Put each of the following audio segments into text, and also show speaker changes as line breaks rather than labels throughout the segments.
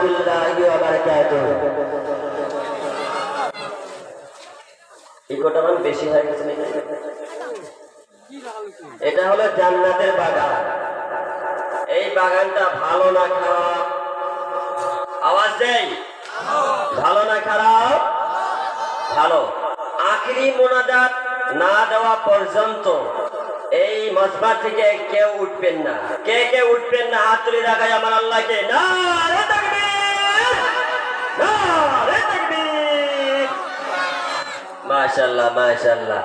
রাহমাতুল্লাহি ওয়া বারাকাতুহু। ইকোটা মান বেশি হয়ে গেছে নাকি? এটা হলো জান্নাতের বাগান। এই বাগানটা ভালো না খারাপ? আওয়াজ দেই, ভালো না খারাপ? ভালো। আখরি মোনাজাত না দেওয়া পর্যন্ত এই মজমা থেকে কেউ উঠবেন না। কে কে উঠবেন না হাত তুলে দেখায় আমার আল্লাহকে। নারে তাকবীর, নারে তাকবীর। মাশাআল্লাহ মাশাআল্লাহ।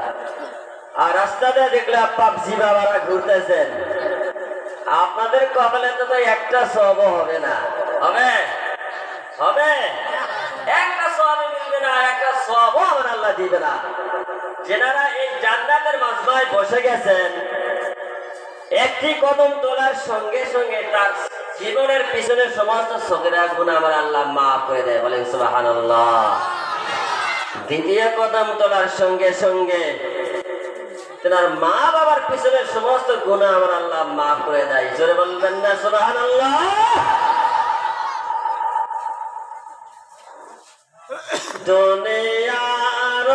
আর রাস্তাতে দেখলে পাবজি বাবারা ঘুরতেছেন, আপনাদের কপালে তো একটা সওয়াবও হবে না। হবে? হবে? একটা সওয়াব মিলবে না, একটা সওয়াবও আমার আল্লাহ দিবে না। যারা এই জান্নাতের মাজমায় বসে গেছেন, একটি কদম তোলার সঙ্গে সঙ্গে তার জীবনের পিছনে সমস্ত সগীরা গুনাহ আমার আল্লাহ মাফ করে দেয়। বলেন সুবহানাল্লাহ। দ্বিতীয় কদম তোলার সঙ্গে সঙ্গে তার মা বাবার পিছনের সমস্ত গুনাহ আমার আল্লাহ মাফ করে দেয়। জোরে বলবেন না সুবহানাল্লাহ। দুনিয়ার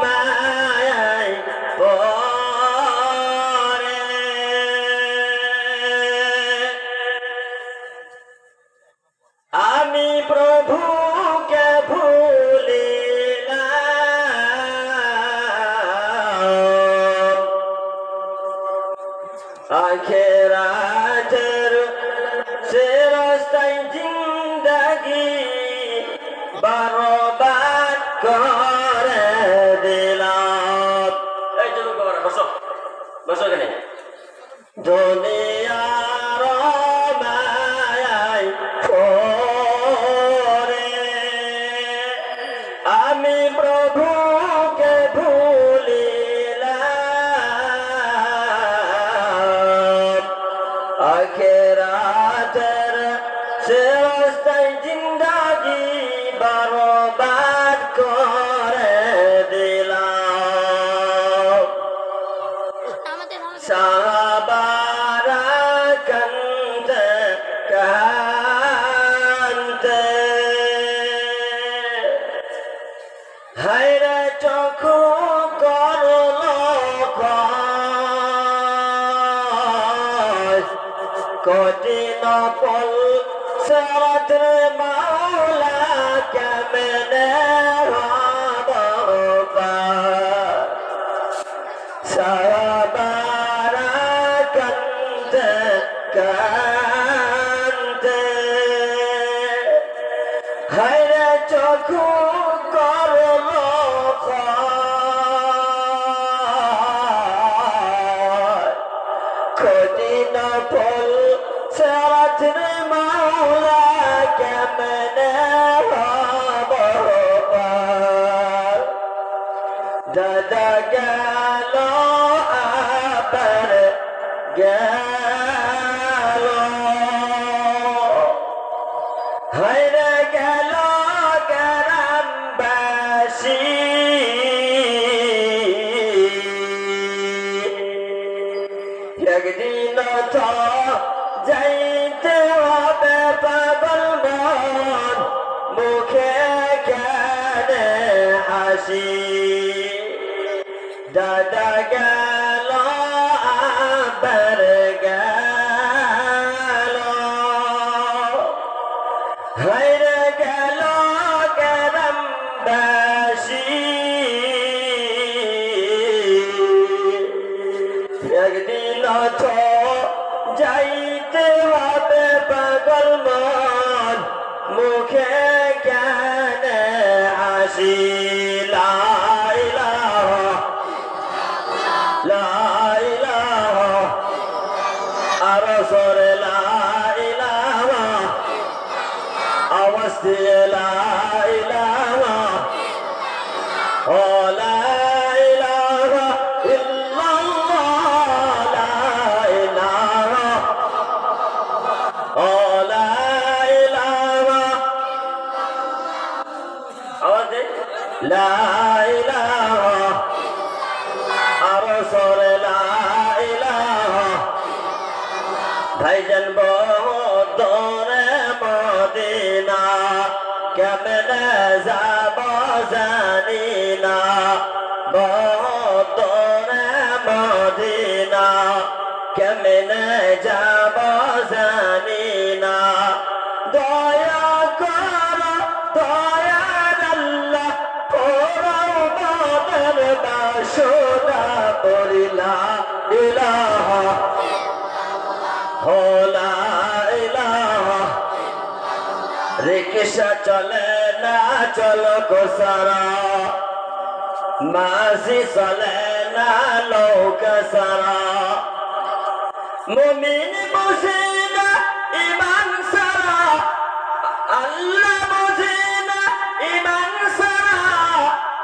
মায়ায় পড়ে আমি প্রভুকে ভুলিলাম, আখিরাতের সে রাস্তায় জিন্দেগি বরবাদ করে দিলাম। এই চলো বাবা বসো, বসো এখানে। দুনিয়ার মায়ায় পড়ে আমি প্রভুকে ভুলিলাম, আখিরাতের সে রাস্তায় জিন্দেগি বরবাদ করে দিলাম। সাহাবারা কান্দে কান্দে হায়রে চক্ষু করল কঠিন পল সারাতে মাওলা কেমনে হব পার। সাহাবারা কান্দে কান্দে হায়রে চক্ষু করল কঠিন পল সারাতে মাওলা কেমনে হব পার। দাদা গেল আবার গেল, হায়রে গেল গ্রামবাসী, একদিন তো যাইতে হবে পাগল মন, মুখে কেনে হাসি। দাদা গেল আবার গেল, হায়রে গেল গ্রামবাসী, একদিন তো যাইতে হবে পাগল মন, মুখে কেনে হাসি। লা ইলাহা লা ইলাহা আর সরে লা ইলাহা, আওয়াজ দিয়ে লা ইলাহা, ও লা ইলাহা ইল্লাল্লাহ, লা ইলাহা, ও লা ইলাহা, আওয়াজ দে লা ইলাহা আর সরে লা ইলাহা। ভাইজান বদরে মদিনা কেমনে যাব জানি না বদরে মদিনা কেমনে যাব জানি না দয়া কর দয়ার আল্লাহ পোড়াও বাবার বাসনা করিলা ইলাহা হোলা ইলাহা রিকশা চলে না চলো কোসারা মাঝি চলে না নৌকা সারা মুমিন বুঝে না ইমান সারা আল্লাহ বুঝে না ইমান সারা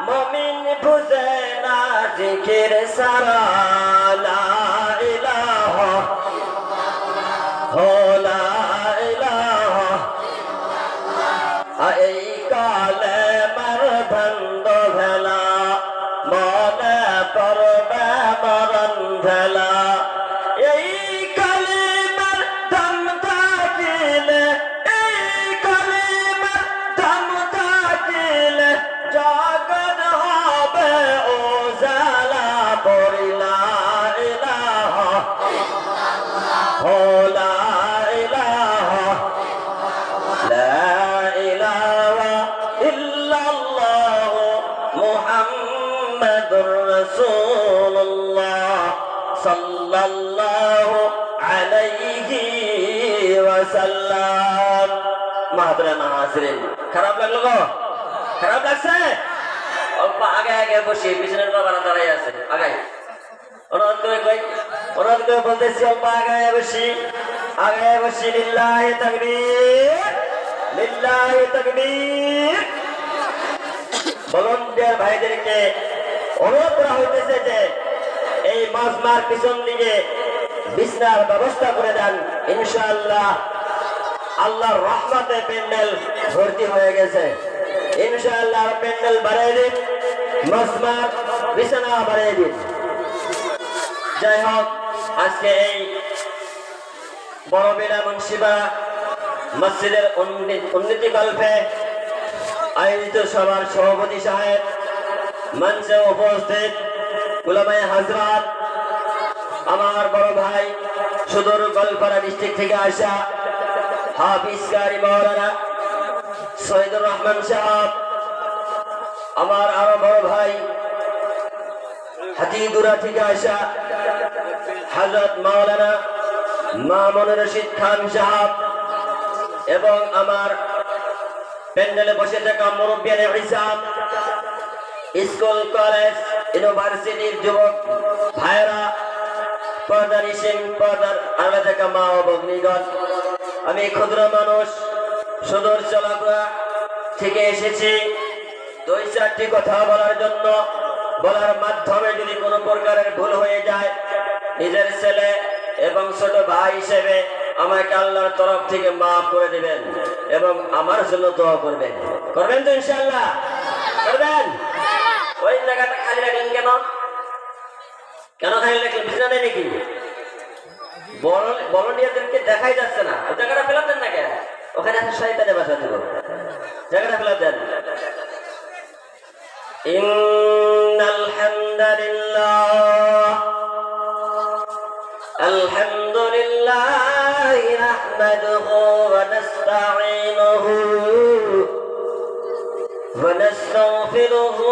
মুমিন বুঝে না জিকির সারা লা ইলাহা লা ইলাহা এই কালে মার ধন্দ ভেলা মনে পড়বে মরণ ভেলা এই কালিমার দম থাকিলে এই কালিমার দম থাকিলে জগৎ হবে উজালা পড়িলা ইলাহা লা ইলাহা লা ইলাহা ইল্লাল্লাহ মুহাম্মাদুর রাসূলুল্লাহ সাল্লাল্লাহু আলাইহি ওয়াসাল্লাম। মাহতরাম হাজিরিন, খারাপ লাগলো গো? খারাপ লাগছে? অল্প আগে আগে বসে পিছনের বাবারা দাঁড়াই আছে আগে অনুরোধ করে বলতেছি অল্প আগে বসি লিল্লাহি তাকবীর লিল্লাহি তাকবীর। ভলান্টিয়ার ভাইদেরকে অনুরোধ করা হইতেছে যে এই মাজমার পিছন দিকে বিছনার ব্যবস্থা করে দেন। ইনশাআল্লাহ আল্লাহর রহমতে প্যান্ডেল ভর্তি হয়ে গেছে। ইনশাআল্লাহ প্যান্ডেল বাড়িয়ে দিন, মাজমার বিছানা বাড়িয়ে দিন। যাই হোক, আজকে এই বড় বিনা মুন্সিবা মসজিদের উন্নতি কল্পে আয়োজিত সভার সভাপতি সাহেব, মঞ্চে উপস্থিত উলামায়ে হাজরাত, আমার বড় ভাই সুদূর গোয়ালপাড়া ডিস্ট্রিক্ট থেকে আসা হাফিজ কারি মাওলানা শহীদুর রহমান সাহেব, আমার আরো বড় ভাই হাতিদুরা থেকে আসা হযরত মাওলানা মামুন রশিদ খান সাহেব, এবং আমার প্যান্ডেলে বসে থাকা মুরব্বিয়ানে ইসলাম, স্কুল কলেজ ইউনিভার্সিটির যুবক ভাইরা, পর্দার ইসিম পর্দার আড়ালে থাকা মা ও ভগ্নীগণ, আমি ক্ষুদ্র মানুষ সুদূর চলাপুরা থেকে এসেছি দুই চারটি কথা বলার জন্য। বলার মাধ্যমে যদি কোনো প্রকারের ভুল হয়ে যায়, নিজের ছেলে এবং ছোট ভাই হিসেবে আমাকে আল্লাহর তরফ থেকে মাফ করে দিবেন এবং আমার জন্য দোয়া করবেন। করবেন তো ইনশাআল্লাহ? করবেন? ওই জায়গাটা খালি রাখলেন কেন? কেন খালি রাখলেন? বুঝলেন নাকি? ভলান্টিয়ারদেরকে দেখাই যাচ্ছে না, ওই জায়গাটা ফেলা দেন না কেন? ওখানে একটা শয়তানে বাসা দিব, জায়গাটা ফেলা দেন। ইন্নাল হামদুলিল্লাহ আলহামদুলিল্লাহ নাহমাদুহু ওয়া নাস্তাঈনুহু ওয়া নাস্তাগফিরুহু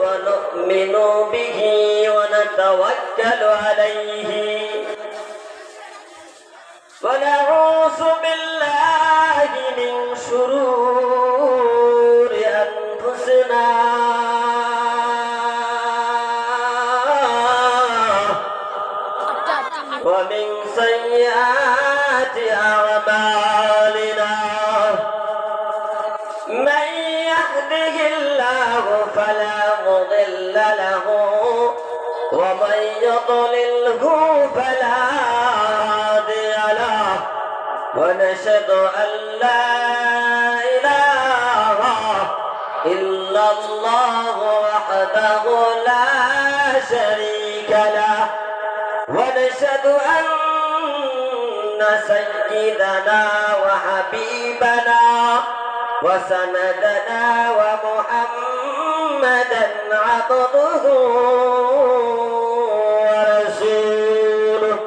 ওয়া নু'মিনু বিহি ওয়া নাতাওয়াক্কালু আলাইহি ওয়া নাউযু বিল্লাহি মিন শুরুরি আনফুসিনা ومن سيئات أعمالنا من يهده الله فلا مضل له ومن يضلله فلا هادي له ونشهد أن لا إله إلا الله وحده لا شريك له ونشهد أن سيدنا وحبيبنا وسندنا ومحمدا عبده ورسوله.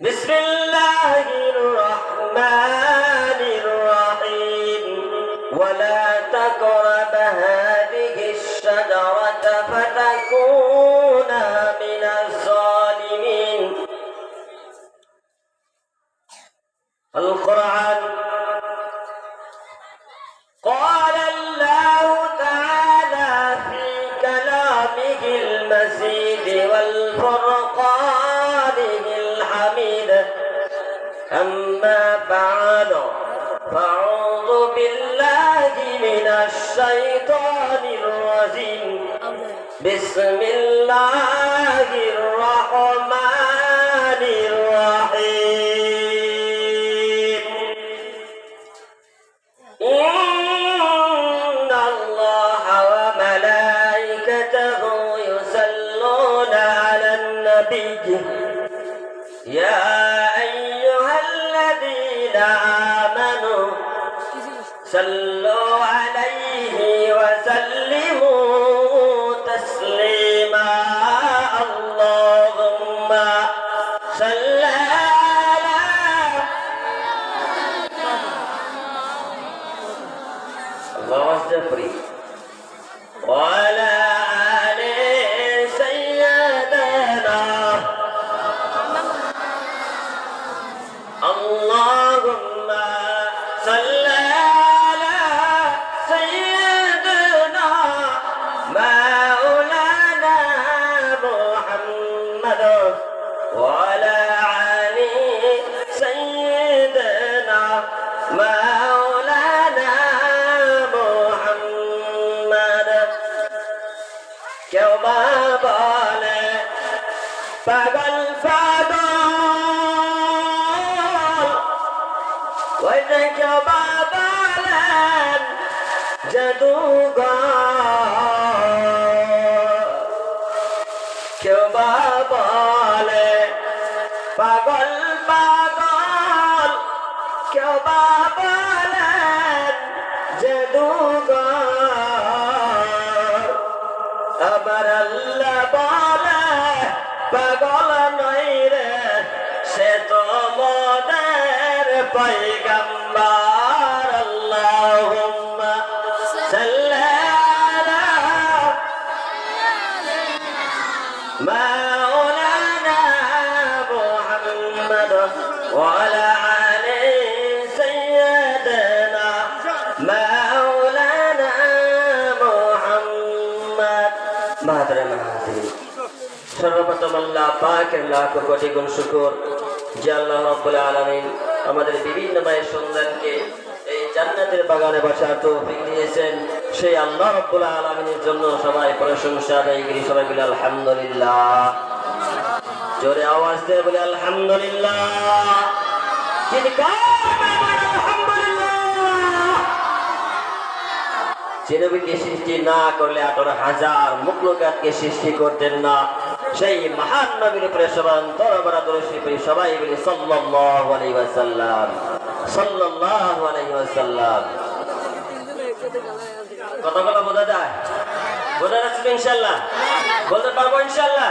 بسم الله الرحمن الرحيم. ولا تقرب هذه الشجرة فتكون من الظالمين. القرآن. قال الله تعالى في كلامه المجيد والفرقانه الحميد. أما بعد فأعوذ بالله من الشيطان الرجيم. بسم الله الرحمن الرحيم. إن الله وملائكته يصلون على النبي يا أيها الذين آمنوا صلوا عليه وسلموا تسليما. اللهم صل على الله وعلى آل سيدنا. اللهم صل على سيدنا مولانا محمد وعلى آل سيدنا مولانا محمد. কেউ বা বলে পাগল পাগল, ওই যে কেউ বা বলেন জাদুঘর, কেউ বা বলে পাগল পাগল, কেউ বা বলেন জাদুঘর। আবার আল্লাহ বলে পাগল নই রে, সে তো মোদের পয়গম্বর। আল্লাহুম্মা সাল্লি আলা মাওলানা মুহাম্মদ ওয়া আলা আলি সাইয়্যিদিনা মাওলানা মুহাম্মদ। সর্বপ্রথম আল্লাহ পাকের লাখ কোটি গুণ শুকর যে আল্লাহ রাব্বুল আলামিন আমাদের বিভিন্ন মায়ের সন্তানকে এই জান্নাতের বাগানে বসার তৌফিক দিয়েছেন। সেই আল্লাহ রাব্বুল আলামিনের জন্য সবাই প্রশংসা আদায় করি। সবাই বলি আলহামদুলিল্লাহ। জোরে আওয়াজ দিয়ে বলি আলহামদুলিল্লাহ। যে নবীকে সৃষ্টি না করলে 18,000 মুখলুকাতকে সৃষ্টি করতেন না। সেই মহান নবীর উপরে সবান্তরবরা দরুদ পড়ি। সবাই বলি সাল্লাল্লাহু আলাইহি ওয়াসাল্লাম, সাল্লাল্লাহু আলাইহি ওয়াসাল্লাম। কথাগুলো বোঝা যায়? বোঝা যাচ্ছে ইনশাআল্লাহ? বলতে পারবো ইনশাআল্লাহ?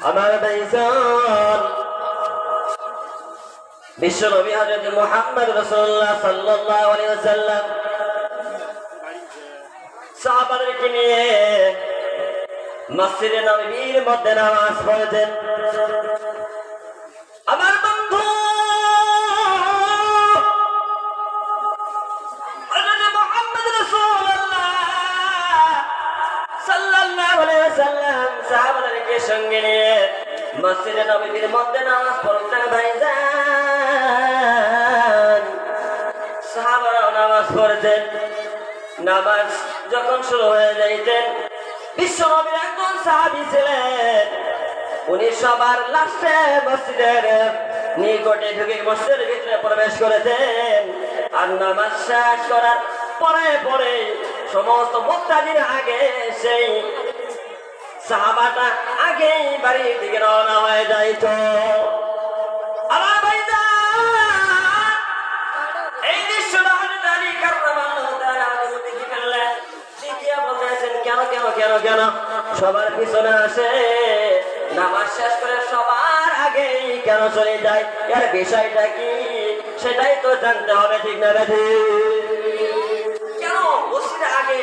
আমার ভাইজান বিশ্ব নবী হযরত মুহাম্মদ রাসূলুল্লাহ সাল্লাল্লাহু আলাইহি ওয়াসাল্লাম সাহাবাদেরকে নিয়ে মসজিদে নববীর মধ্যে নামাজ পড়তেন। আমার বন্ধু হযরত মুহাম্মদ রাসূলুল্লাহ সাল্লাল্লাহু আলাইহি ওয়াসাল্লাম সাহাবাদেরকে সঙ্গে নিয়ে মসজিদে নববীর মধ্যে নামাজ পড়তেন। ভাইজান সাহাবারা নামাজ পড়তেন। নামাজ যখন শুরু হয়ে যাইতেন, বিশ্ব নবীর একজন সাহাবী ছিলেন, উনি সবার লাস্টে মসজিদের নিকটে ঢুকে মসজিদের ভিতরে প্রবেশ করেছেন। আর নামাজ শেষ করার পরে পরে সমস্ত মুক্তাদির আগে সেই সাহাবাটা আগে বাড়ির দিকে রওনা হয়ে যাইত। আমার ভাইজান, এই দৃশ্যটা হযরত আলী কাররামাল্লাহু তাআলা দেখে ফেললেন। দেখিয়া বলতেছেন, কেন কেন কেন কেন সবার পিছনে আসে, নামাজ শেষ করে সবার আগে কেন চলে যায়? এর বিষয়টা কি সেটাই তো জানতে হবে, ঠিক না বেঠি? কেন মসজিদে আগে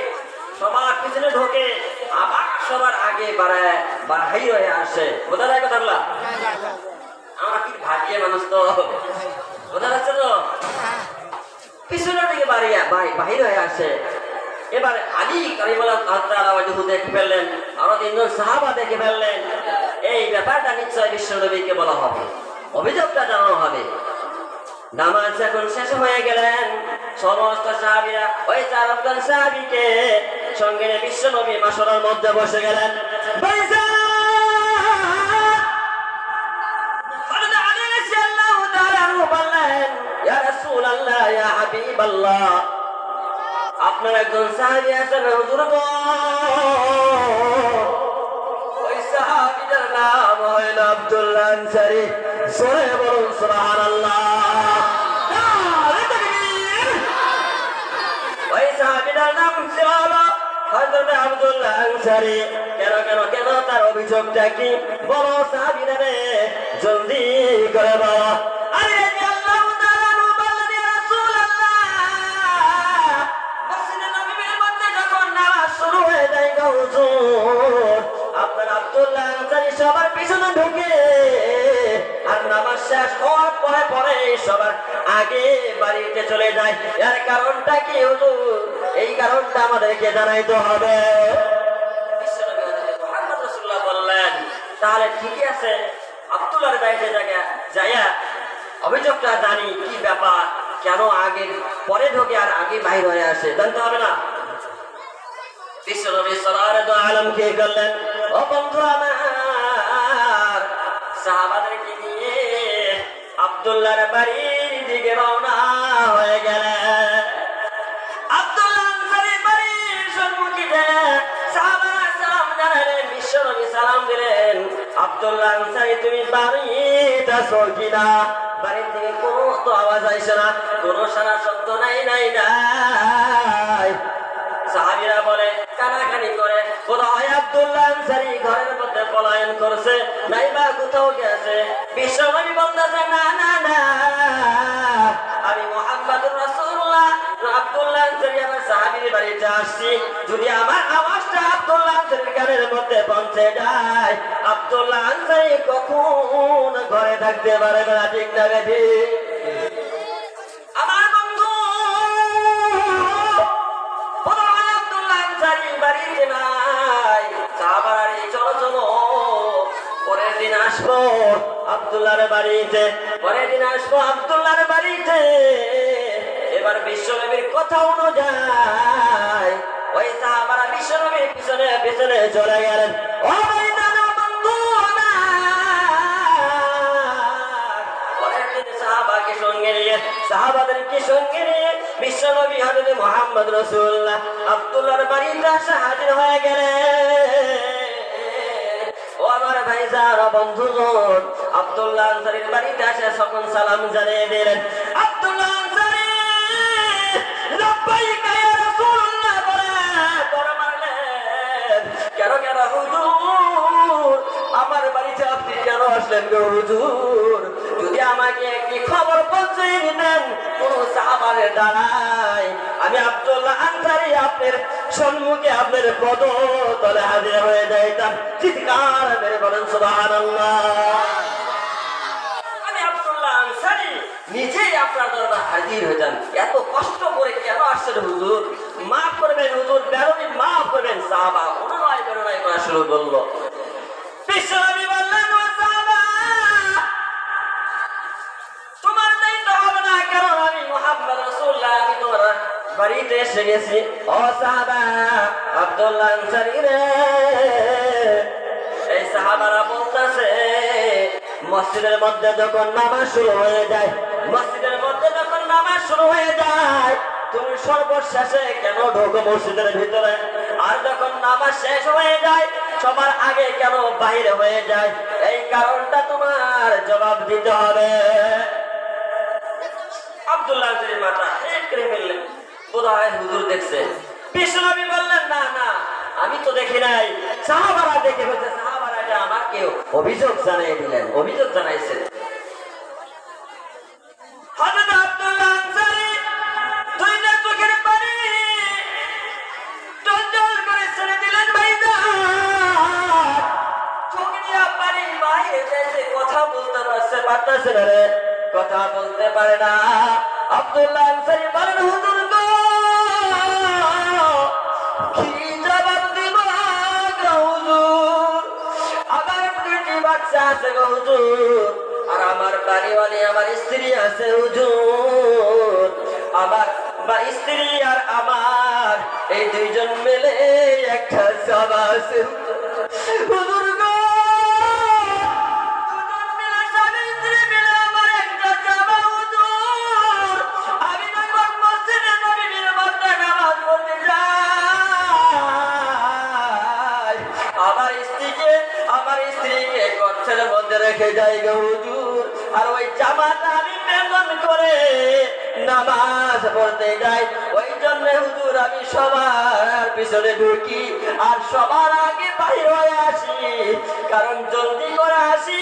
সবার পিছনে ঢোকে, আবার সবার আগে বাড়াই হয়ে আসে? বোঝা যায় কথাগুলা? আমরা কি ভাগিয়ে মানুষ তো, বোঝা যাচ্ছে তো? পিছনের দিকে বাহির হয়ে আসে। এবারে আলী কারিমাল্লাহু তাআলা দেখে ফেললেন, আরো তিনজন সাহাবা দেখে ফেললেন। এই ব্যাপারটা নিশ্চয় বিশ্বনবীকে বলা হবে, অভিযোগটা জানানো হবে। নামাজ যখন শেষ হয়ে গেলেন, সমস্ত সাহাবীরা ওই 4 সাহাবীকে সঙ্গে নিয়ে বিশ্বনবী মাশরার মধ্যে বসে গেলেন। আপনার একজন সাহাবী আছেন হুজুর গো, ওই সাহাবীটার নাম হইল আব্দুল্লাহ আনসারী। জোরে বলুন সুবহানাল্লাহ। ওই সাহাবীটার নাম ছিল হযরত আব্দুল্লাহ আনসারী। কেন কেন কেন তার অভিযোগটা কি? বলো সাহাবীরা রে, জলদি করে বলো। আরে আল্লাহু তাআলা বললেন, ইয়া রাসূলুল্লাহ, মসজিদে নববীর মধ্যে যখন নামাজ শুরু হয়ে যায় গো হুজুর, আপনার আব্দুল্লাহ আনসারী সবার পিছনে ঢুকে আর নামাজ শেষ হওয়ার পরে পরে সবার আগে বাড়িতে চলে যায়। এর কারণটা কি হুজুর? এই কারণটা আমাদেরকে জানাইতে হবে। বিশ্বনবী হযরত মুহাম্মদ রাসূলুল্লাহ বললেন, তাহলে ঠিকই আছে, আব্দুল্লাহর বাড়িতে যাইয়া অভিযোগটা জানি, কি ব্যাপার, কেন আগে পরে ঢোকে আর আগে বাইরে হয়ে আসে, জানতে হবে না? বিশ্বনবী সাল্লাল্লাহু আলাইহি কে বললেন, ও বন্ধু আমার, সাহাবাদেরকে নিয়ে আব্দুল্লাহর বাড়ির দিকে রওনা হয়ে গেলেন। আব্দুল্লাহ আনসারীর বাড়ির সম্মুখীতে সাহাবারা সালাম জানালেন, বিশ্বনবী সালাম দিলেন। আব্দুল্লাহ আনসারী, তুমি বাড়িতে আছো কিনা? বাড়ির থেকে কোনো তো আওয়াজ আইছে না, কোনো সারা শব্দ নাই নাই নাই। সাহাবীরা বলে, কানাকানি করে, বোধহয় আব্দুল্লাহ আনসারী ঘরের মধ্যে পলায়ন করছে, নাইবা কোথাও গেছে। বিশ্বনবী বলতেছে, না না না, আমি মুহাম্মদুর রাসূলুল্লাহ আব্দুল্লাহ আনসারী আমার সাহাবীর বাড়িতে আসছি। যদি আমার আওয়াজটা আব্দুল্লাহ আনসারীর কানের মধ্যে পৌঁছে যায়, আব্দুল্লাহ আনসারী কখন ঘরে থাকতে পারবে না, ঠিক না বেঠি? আমার বন্ধু বাড়িতে নাই। সাহাবারা, চলো চলো, পরের দিন আসবো আব্দুল্লাহর বাড়িতে, পরের দিন আসবো আব্দুল্লাহর বাড়িতে। এবার বিশ্বনবীর কথা অনুযায়ী ওই সাহাবারা বিশ্বনবীর পিছনে পিছনে চলে গেলেন। ও ভাইজান, বন্ধু আমার, পরের দিন সাহাবাকে সঙ্গে নিয়ে, সাহাবাদেরকে সঙ্গে নিয়ে বিশ্বনবী হযরত মুহাম্মদ রাসূলুল্লাহ আব্দুল্লাহর বাড়িতে এসে হাজির হয়ে গেলেন। ও আমার ভাইজান, বন্ধুগণ, আব্দুল্লাহ আনসারীর বাড়িতে এসে সকল সালাম জানিয়ে দিলেন। আব্দুল্লাহ আনসারী লাব্বাইক ইয়া রাসূলুল্লাহ বলে দৌড় মারলেন। কেন কেন হুজুর, আমার বাড়িতে আপনি কেন আসলেন গো হুজুর? যদি আমাকে একটি খবর পৌঁছে দিতেন কোন সাহাবার দ্বারাই, আমি আব্দুল্লাহ আনসারী আপনার সম্মুখে আপনার পদতলে হাজির হয়ে যাইতাম। চিৎকার মেরে বলেন সুবহানাল্লাহ। আমি আব্দুল্লাহ আনসারী নিজেই আপনার দরবারে হাজির হইতাম। এত কষ্ট করে কেন আসছেন হুজুর? মাফ করবেন হুজুর, বেরোনি মাফ করবেন। সাহাবা অনুনয় বেরোনয় করা শুরু করলো। বিশ্বনবী বললেন, ও সাহাবা, তোমার দায়িত্ব হবে না, কারণ আমি মুহাম্মদ রাসূলুল্লাহ, আমি তোমার বাড়িতে এসে গেছি। ও সাহাবা, আব্দুল্লাহ আনসারী রে, এই সাহাবারা বলতেছে, মসজিদের মধ্যে যখন নামাজ শুরু হয়ে যায়, মসজিদের মধ্যে যখন নামাজ শুরু হয়ে যায়, তুমি সর্বশেষে কেন ঢোকো মসজিদের ভিতরে? আর যখন নামাজ শেষ হয়ে যায়, সবার আগে কেন বাহিরে হয়ে যায়, এই কারণটা তোমার জবাব দিতে হবে। আব্দুল্লাহ আনসারীর মাথা এক করে ফেললেন, বোধহয় হুজুর দেখছে। বিশ্বনবী বললেন, না না, আমি তো দেখি নাই, সাহাবারা দেখে ফেলছে। সাহাবারা এটা আমাকে অভিযোগ জানিয়ে দিলেন, অভিযোগ জানাইছেন। হযরত আব্দুল্লাহ আনসারী দুইটা চোখের পানি টলটল করে ছেড়ে দিলেন। ভাইজান, চোখ দিয়া পানি বাইরে যাইছে, কথা বলতে পারতেছে না রে, কথা বলতে পারে না। আব্দুল্লাহ আনসারী বলেন, হুজুর গো, কি জবাব দিব গো হুজুর? আমার দুইটি বাচ্চা আছে গো হুজুর, আর আমার বাড়িওয়ালি আমার স্ত্রী আছে হুজুর। আমার স্ত্রী আর আমার এই দুইজন মিলে একটা জামা আছে হুজুর গো। রেখে যাই গো হুজুর, আর ওই জামাটা আমি বেতন করে নামাজ পড়তে যাই। ওই জন্য হুজুর আমি সবার পিছনে ঢুকি আর সবার আগে বাইর হয়ে আসি, কারণ জলদি করে আসি,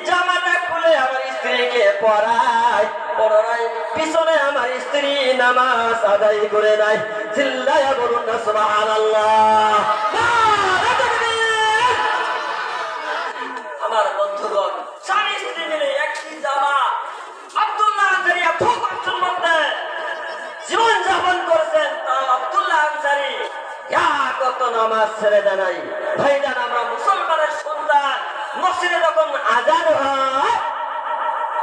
জামাটা খুলে আমার স্ত্রীকে পড়াই, পড়াই পিছনে আমার স্ত্রী নামাজ আদায় করে নেয়। চিল্লায়া বলুন না সুবহানাল্লাহ। আমার বন্ধুগণ, স্বামী স্ত্রী মিলে একটি জামা, আব্দুল্লাহ আনসারী এত কষ্টের মধ্যে জীবন যাপন করছেন। তা আব্দুল্লাহ আনসারী কত নামাজ ছেড়ে দেয় নাই। ভাইজান, আমরা মুসলমানের সন্তান, মসজিদে যখন আজান হয়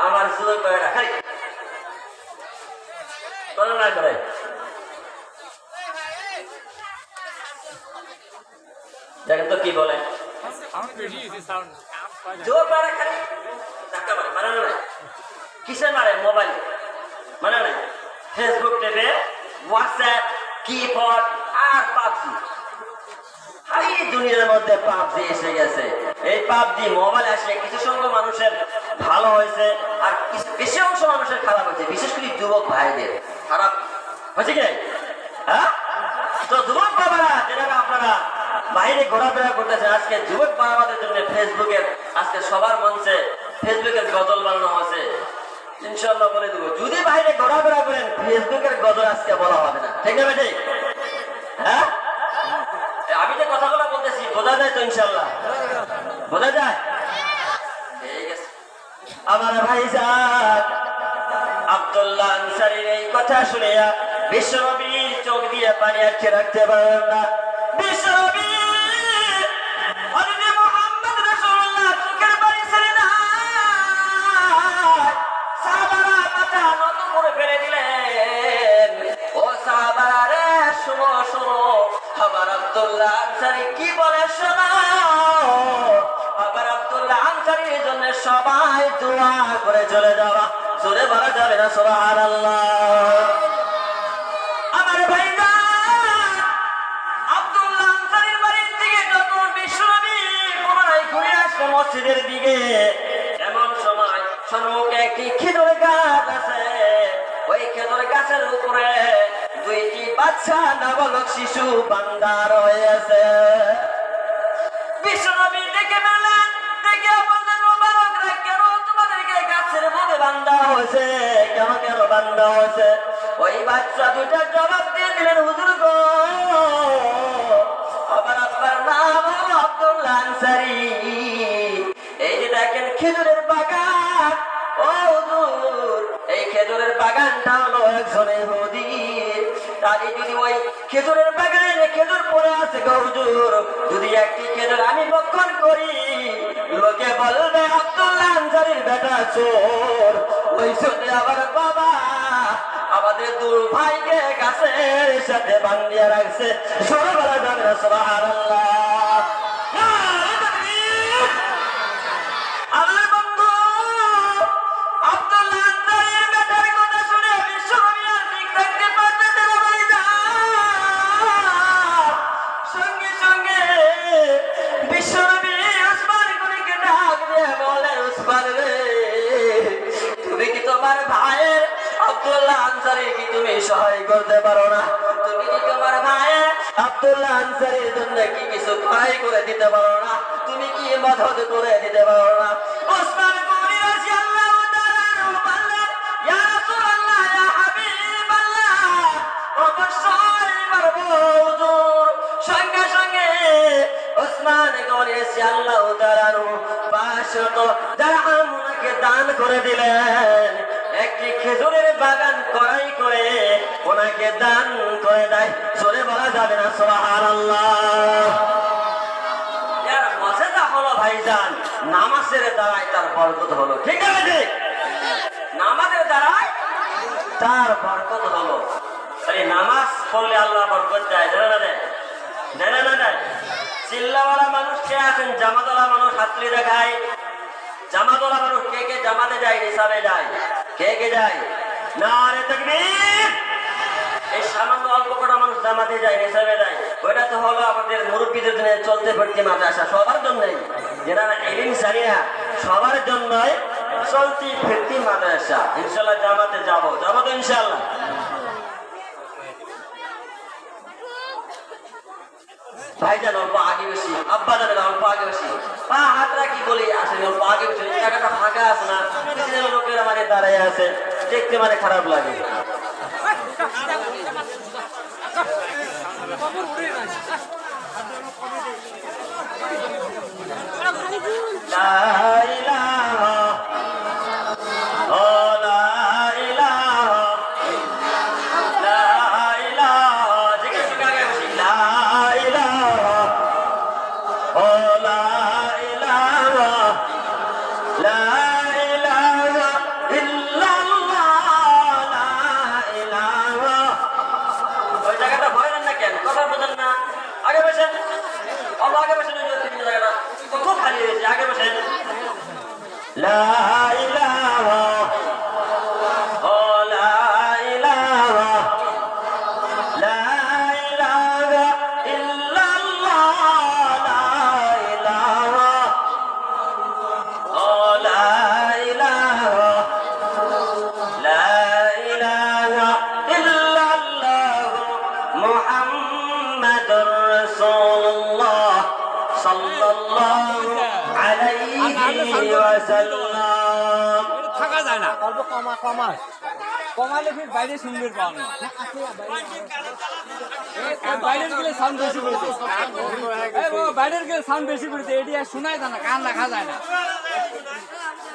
আমার যুবক ভাইরা খালি গণনা করে, দেখেন তো কি বলে। কিসের মারে? মোবাইল মানে নাই, ফেসবুক টেপে, হোয়াটসঅ্যাপ, কিবোর্ড আর পাবজি। এই দুনিয়ার মধ্যে পাবজি এসে গেছে। এই পাবজি মোবাইল আসে কিছু সংখ্যক মানুষের ভালো হয়েছে, আর বেশি অংশ মানুষের খারাপ হয়েছে, বিশেষ করে যুবক ভাইদের খারাপ হয়েছে কি? হ্যাঁ, তো যুবক বাবারা যেটা আপনারা বাইরে ঘোরাফেরা করতেছে, আজকে যুবক বাবাদের জন্য ফেসবুকের আজকে সবার মঞ্চে ফেসবুকের গজল বানানো হয়েছে। ইনশাআল্লাহ বলে দেবো, যদি বাইরে ঘোরাফেরা করেন ফেসবুকের গজল আজকে বলা হবে না, ঠিক না বেটি? হ্যাঁ, আমি যে কথাগুলো বলতেছি বোঝা যায় তো? ইনশাআল্লাহ বোঝা যায়। ঠিক আছে আমার ভাইজান, আব্দুল্লাহ আনসারীর এই কথা শুনে বিশ্বনবী চোখ দিয়ে পানি আটকে রাখতে পারেন না। বিশ্বনবী মুহাম্মদ রাসূলুল্লাহ চোখের পানি ছেড়ে দেয়, সাহাবারা মাথা নত করে ফেলে দিলেন। ও সাহাবারা রে, শোনো শোনো, আমার আব্দুল্লাহ আনসারী কি বলে শোনো। আবার আব্দুল্লাহ আনসারীর জন্য সবাই দোয়া করে চলে যাওয়া, জোরে বলা যাবে না সুবহানাল্লাহ। আমার ভাইজান, আব্দুল্লাহ আনসারীর বাড়ির দিকে যখন বিশ্বনবী পুনরায় ঘুরে আসলো মসজিদের দিকে, এমন সময় সম্মুখে একটি খেজুর গাছ আছে। ওই খেজুর গাছের উপরে দুইটি বাচ্চা নাবালক শিশু বান্দা রয়েছে। বিশ্বনবী দেখে ফেললেন, দেখে বললেন, মোবারকরা, কেন তোমাদেরকে গাছের মধ্যে বান্দা হয়েছে? কেন কেন বান্দা হয়েছে? ওই বাচ্চা দুইটা জবাব দিয়ে দিলেন, হুজুর গো, আবার আপনার নাম হলো আব্দুল্লাহ আনসারী। এই যে দেখেন খেজুরের বাগান, ও হুজুর, এই খেজুরের বাগানটা হলো একজন ইহুদির। তাই যদি ওই খেজুরের বাগানে খেজুর পড়ে আছে গো হুজুর, যদি একটি খেজুর আমি ভক্ষণ করি, লোকে বলবে আব্দুল্লাহ আনসারীর বেটা চোর। ওই জন্য আবার বাবা আমাদের দূর ভাইকে গাছের সাথে বান্ধিয়ে রাখছে। সরে বলা যাবে না সুবহানাল্লাহ। আমার বন্ধু আব্দুল্লাহ আনসারীর বেটার কথা শুনে বিশ্বনবী আর ঠিক থাকতে পারতেছে না। ভাইজান, সঙ্গে সঙ্গে সহায় করতে পারো না? তুমি কি তোমার ভাই আব্দুল্লাহ আনসারীর জন্য কি কিছু সহায় করে দিতে পারো না? তুমি কি মদদ করে দিতে পারো না? ওসমান গনি রাদিয়াল্লাহু তাআলা আনহু বললেন, ইয়া রাসূলুল্লাহ, ইয়া হাবিবাল্লাহ, অবশ্যই পারবো হুজুর। সঙ্গে সঙ্গে ওসমান গনি রাদিয়াল্লাহু তাআলা আনহু 500 দিরহাম ওনাকে দান করে দিলেন। একটি খেজুরের বাগান করাই করে ওনাকে দান করে দেয়। জোরে বলা যাবে না সুবহানাল্লাহ? এর মজা হলো ভাইজান, নামাজের দ্বারাই তার বরকত হলো। ঠিক আছে, নামাজের দ্বারাই তার বরকত হলো। এই নামাজ পড়লে আল্লাহ বরকত দেয়, দেয় না দেয়? দেয় না দেয়? চিল্লাওয়ালা মানুষ কে আছেন? জামাতওয়ালা মানুষ হাত তুলে দেখায়। জামাতওয়ালা মানুষ কে কে জামাতে যায়, নিসাবে যায়? কে কে যায়? নারে তাকবীর! এই সামান্য অল্প কটা মানুষ জামাতে যায়, নিসাবে যায়। ওইটা তো হলো আমাদের মুরব্বীদের জন্য চলতে ফিরতে মাদ্রাসা, সবার জন্যই। যারা ইলম জানে না সবার জন্যই চলতি ফিরতি মাদ্রাসা। ইনশাআল্লাহ জামাতে যাব, যাব তো ইনশাআল্লাহ। ভাইজান অল্প আগে বেশি, আব্বা জানেন অল্প আগে বেশি, পা হাতরা কি বলি আসলে অল্প আগে বেশি। জায়গাটা ফাঁকা আছে না, লোকেরা মানে দাঁড়ায় আছে, দেখতে মানে খারাপ লাগে।
থাকা যায় না, অল্প কমালে ফির বাইরে সুন্দর পাওয়া না। বাইরের গেলে সাউন্ড বেশি করতে, বাইরের গেলে সাউন্ড বেশি করতে, এটি আর শোনায় যায় না, কান রাখা যায় না।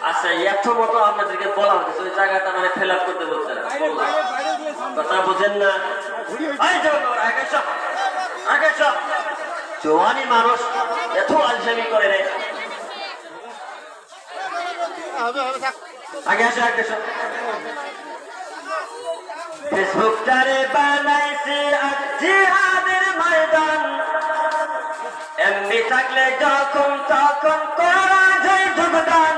আচ্ছা, এত মতো আপনাদেরকে বলা হচ্ছে ওই জায়গাটা মানে ফিল আপ করতে বলছে না, কথা বুঝেন না? জওয়ানি মানুষ এত আলসামি করে রে। আগে আসো, আগে আসো। ফেসবুকটারে বানাইছি আজ জিহাদের ময়দান, এমনি থাকলে যখন তখন করা যায় যোগদান।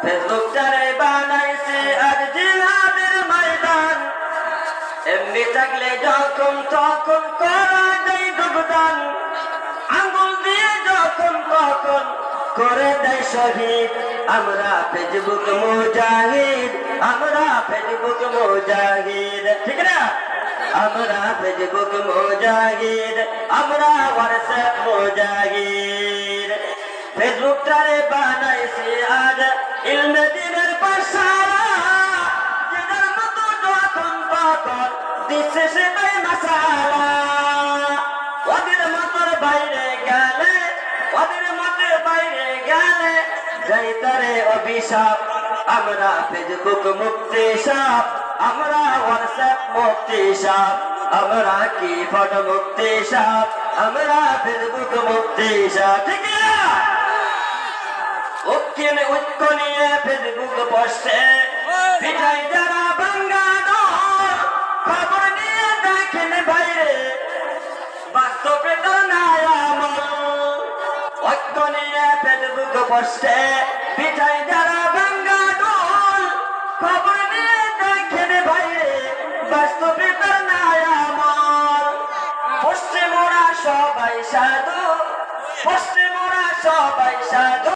ফেসবুকটারে বানাইছি আজ জিহাদের ময়দান, এমনি থাকলে যখন তখন করা যায় যোগদান। আঙ্গুল দিয়ে যখন তখন করে দেয় শহীদ, আমরা ফেসবুক মুজাহিদ, আমরা ফেসবুক মুজাহিদ। ঠিক না? আমরা ফেসবুক মুজাহিদ, আমরা হোয়াটসঅ্যাপ মুজাহিদ। ফেসবুকটারে বানাইছি আজ ইলমে দ্বীনের পাঠশালা, যার মতো যখন তখন দিচ্ছে সেটাই মাসালা। ওদের মতের বাইরে গেলে, ওদের মতের বাইরে গেলে যাইতারে অভিশাপ। আমরা ফেসবুক মুক্তি সাপ, আমরা হোয়াটসঅ্যাপ মুক্তি সাপ, আমরা কি ফটো মুক্তি সাপ, আমরা ফেসবুক মুক্তি সাপ। ঠিক না? ঐক্য নিয়ে ফেসবুক বসছে, পিঠাই যারা বাঙ্গানোর, খবর নিয়ে দেখেন বাইরে, বাস্তবে তো নাই আমল। ঐক্য নিয়ে ফেসবুক বসছে, পিঠাই যারা বাঙ্গানোর, খবর নিয়ে দেখেন বাইরে, বাস্তবে তো নাই আমল। পশ্চিমরা সবাই সাধু, পশ্চিমরা সবাই সাধু।